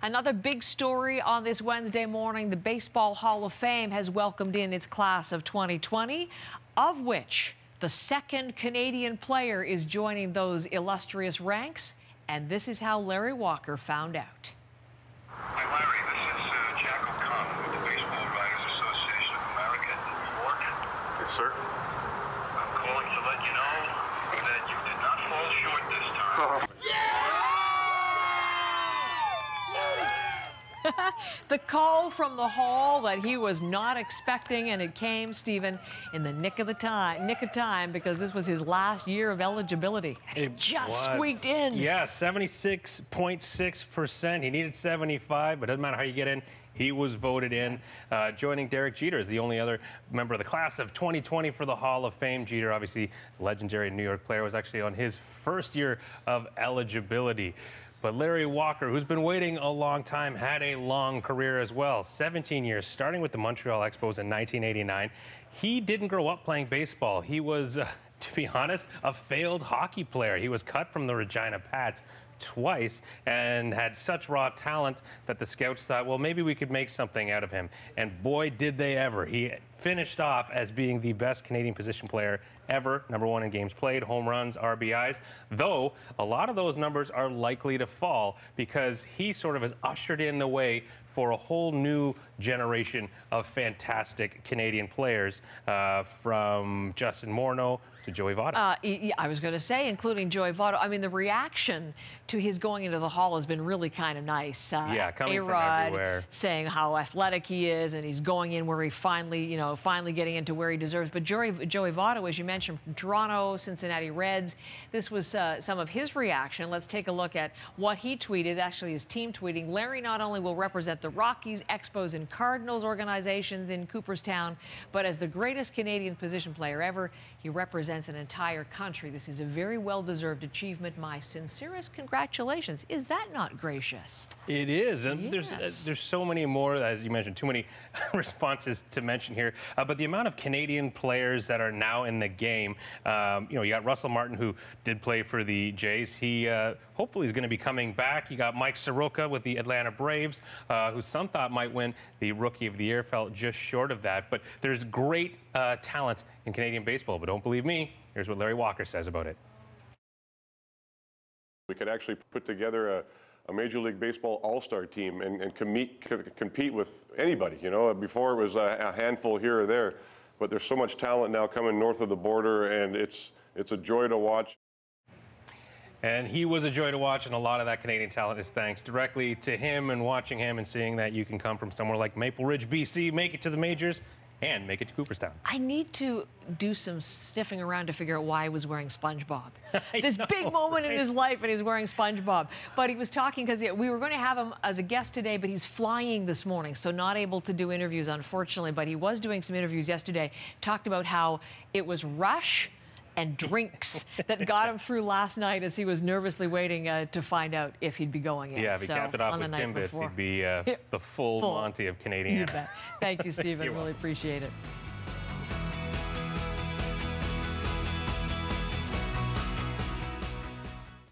Another big story on this Wednesday morning. The Baseball Hall of Fame has welcomed in its class of 2020, of which the second Canadian player is joining those illustrious ranks. And this is how Larry Walker found out. Hi, Larry. This is Jack O'Connell with the Baseball Writers Association of America in New York. Yes, sir. I'm calling to let you know that you did not fall short this time. The call from the hall that he was not expecting, and it came, Stephen, in the nick of time, because this was his last year of eligibility. It just squeaked in. Yeah, 76.6%. He needed 75, but it doesn't matter how you get in. He was voted in, joining Derek Jeter as the only other member of the class of 2020 for the Hall of Fame. Jeter, obviously the legendary New York player, was actually on his first year of eligibility. But Larry Walker, who's been waiting a long time, had a long career as well. 17 years, starting with the Montreal Expos in 1989. He didn't grow up playing baseball. He was, to be honest, a failed hockey player. He was cut from the Regina Pats twice and had such raw talent that the scouts thought, well, maybe we could make something out of him. And boy, did they ever. He finished off as being the best Canadian position player ever, #1 in games played, home runs, RBIs, though a lot of those numbers are likely to fall because he sort of has ushered in the way for a whole new generation of fantastic Canadian players, from Justin Morneau to Joey Votto. I was going to say, including Joey Votto. I mean, the reaction to his going into the Hall has been really kind of nice. Yeah, coming from everywhere. Saying how athletic he is, and he's going in where he finally getting into where he deserves. But Joey Votto, as you mentioned, from Toronto, Cincinnati Reds, this was some of his reaction. Let's take a look at what he tweeted, actually his team tweeting. Larry not only will represent the Rockies, Expos, and Cardinals organizations in Cooperstown, but as the greatest Canadian position player ever, he represents an entire country. This is a very well-deserved achievement. My sincerest congratulations. Is that not gracious? It is, and yes. there's so many more, as you mentioned, too many responses to mention here. But the amount of Canadian players that are now in the game, you got Russell Martin, who did play for the Jays. He hopefully is going to be coming back. You got Mike Soroka with the Atlanta Braves, who some thought might win the Rookie of the Year, fell just short of that. But there's great talent in Canadian baseball, but don't believe me. Here's what Larry Walker says about it. We could actually put together a Major League Baseball all-star team and compete with anybody. Before it was a handful here or there, but there's so much talent now coming north of the border, and it's a joy to watch. And he was a joy to watch, and a lot of that Canadian talent is thanks directly to him and watching him and seeing that you can come from somewhere like Maple Ridge, BC, make it to the majors, and make it to Cooperstown. I need to do some sniffing around to figure out why he was wearing SpongeBob. This big moment in his life, and he's wearing SpongeBob. But he was talking because we were going to have him as a guest today, but he's flying this morning, so not able to do interviews, unfortunately. But he was doing some interviews yesterday, talked about how it was rush and drinks that got him through last night as he was nervously waiting to find out if he'd be going in. Yeah, if he capped it off with Timbits, he'd be the full Monty of Canadian. You bet. Thank you, Stephen. Really appreciate it.